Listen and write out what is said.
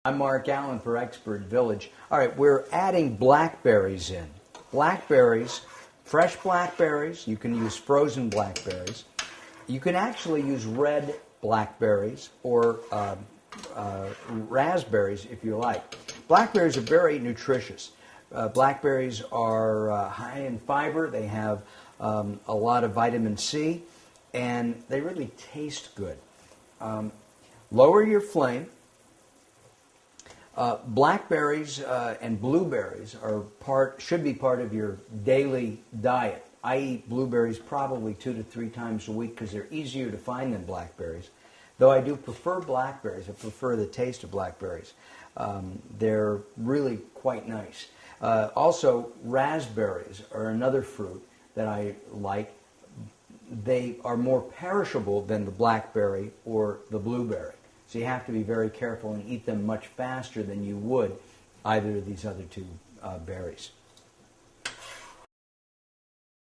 I'm Mark Allen for Expert Village. All right, we're adding blackberries in. Blackberries, fresh blackberries. You can use frozen blackberries. You can actually use red blackberries or raspberries if you like. Blackberries are very nutritious. Blackberries are high in fiber. They have a lot of vitamin C, and they really taste good. Lower your flame. Blackberries and blueberries should be part of your daily diet. I eat blueberries probably 2 to 3 times a week because they're easier to find than blackberries. Though I do prefer blackberries. I prefer the taste of blackberries. They're really quite nice. Also, raspberries are another fruit that I like. They are more perishable than the blackberry or the blueberry. So you have to be very careful and eat them much faster than you would either of these other two berries.